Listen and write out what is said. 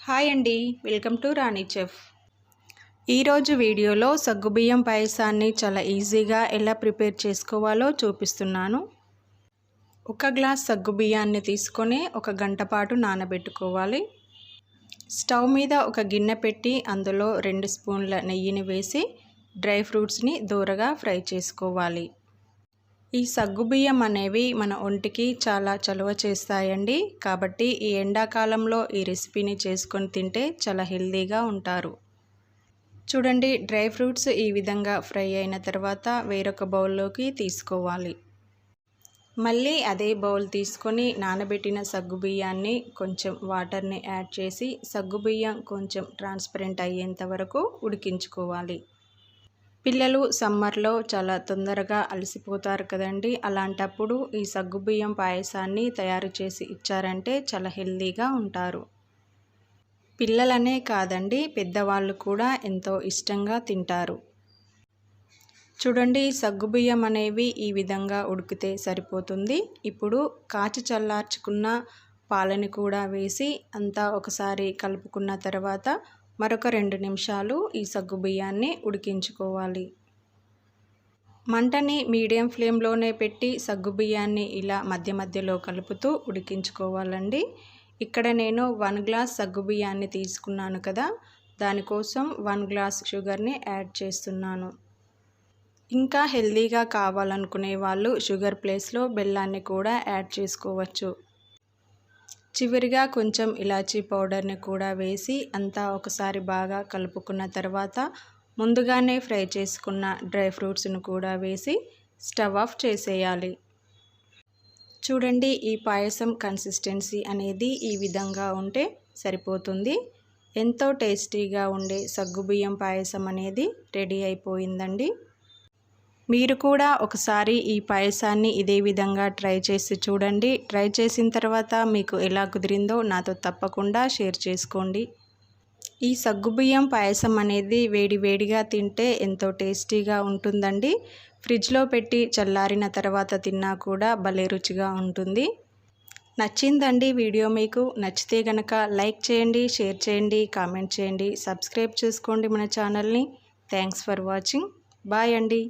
Hi అండి, welcome to రాణిచెఫ్. ఈరోజు వీడియోలో సగ్గుబియ్యం పాయసాన్ని చాలా ఈజీగా ఎలా ప్రిపేర్ చేసుకోవాలో చూపిస్తున్నాను. ఒక గ్లాస్ సగ్గుబియ్యాన్ని తీసుకొని 1 గంట పాటు నానబెట్టుకోవాలి. స్టవ్ మీద ఒక గిన్నె పెట్టి అందులో 2 స్పూన్ల నెయ్యిని వేసి డ్రై ఫ్రూట్స్ని దూరగా ఫ్రై చేసుకోవాలి. ఈ సగ్గుబియ్యం అనేవి మన ఒంటికి చాలా చలువ చేస్తాయండి. కాబట్టి ఈ ఎండాకాలంలో ఈ రెసిపీని చేసుకొని తింటే చాలా హెల్తీగా ఉంటారు. చూడండి, డ్రై ఫ్రూట్స్ ఈ విధంగా ఫ్రై అయిన తర్వాత వేరొక బౌల్లోకి తీసుకోవాలి. మళ్ళీ అదే బౌల్ తీసుకొని నానబెట్టిన సగ్గుబియ్యాన్ని కొంచెం వాటర్ని యాడ్ చేసి సగ్గుబియ్యం కొంచెం ట్రాన్స్పరెంట్ అయ్యేంత వరకు ఉడికించుకోవాలి. పిల్లలు సమ్మర్లో చాలా తొందరగా అలసిపోతారు కదండి. అలాంటప్పుడు ఈ సగ్గుబియ్యం పాయసాన్ని తయారు చేసి ఇచ్చారంటే చాలా హెల్తీగా ఉంటారు. పిల్లలనే కాదండి, పెద్దవాళ్ళు కూడా ఎంతో ఇష్టంగా తింటారు. చూడండి, సగ్గుబియ్యం అనేవి ఈ విధంగా ఉడికితే సరిపోతుంది. ఇప్పుడు కాచి చల్లార్చుకున్న పాలని కూడా వేసి అంతా ఒకసారి కలుపుకున్న తర్వాత మరొక 2 నిమిషాలు ఈ సగ్గుబియ్యాన్ని ఉడికించుకోవాలి. మంటని మీడియం ఫ్లేమ్లోనే పెట్టి సగ్గుబియ్యాన్ని ఇలా మధ్య మధ్యలో కలుపుతూ ఉడికించుకోవాలండి. ఇక్కడ నేను 1 గ్లాస్ సగ్గుబియ్యాన్ని తీసుకున్నాను కదా, దానికోసం 1 గ్లాస్ షుగర్ని యాడ్ చేస్తున్నాను. ఇంకా హెల్తీగా కావాలనుకునే వాళ్ళు షుగర్ ప్లేస్లో బెల్లాన్ని కూడా యాడ్ చేసుకోవచ్చు. చివరిగా కొంచెం ఇలాచీ పౌడర్ని కూడా వేసి అంతా ఒకసారి బాగా కలుపుకున్న తర్వాత ముందుగానే ఫ్రై చేసుకున్న డ్రై ఫ్రూట్స్ను కూడా వేసి స్టవ్ ఆఫ్ చేసేయాలి. చూడండి, ఈ పాయసం కన్సిస్టెన్సీ అనేది ఈ విధంగా ఉంటే సరిపోతుంది. ఎంతో టేస్టీగా ఉండే సగ్గుబియ్యం పాయసం అనేది రెడీ అయిపోయిందండి. మీరు కూడా ఒకసారి ఈ పాయసాన్ని ఇదే విధంగా ట్రై చేసి చూడండి. ట్రై చేసిన తర్వాత మీకు ఎలా కుదిరిందో నాతో తప్పకుండా షేర్ చేసుకోండి. ఈ సగ్గుబియ్యం పాయసం అనేది వేడి వేడిగా తింటే ఎంతో టేస్టీగా ఉంటుందండి. ఫ్రిడ్జ్లో పెట్టి చల్లారిన తర్వాత తిన్నా కూడా భలే రుచిగా ఉంటుంది. నచ్చిందండి వీడియో? మీకు నచ్చితే కనుక లైక్ చేయండి, షేర్ చేయండి, కామెంట్ చేయండి, సబ్స్క్రైబ్ చేసుకోండి మన ఛానల్ని. Thanks for watching. బాయ్ అండి.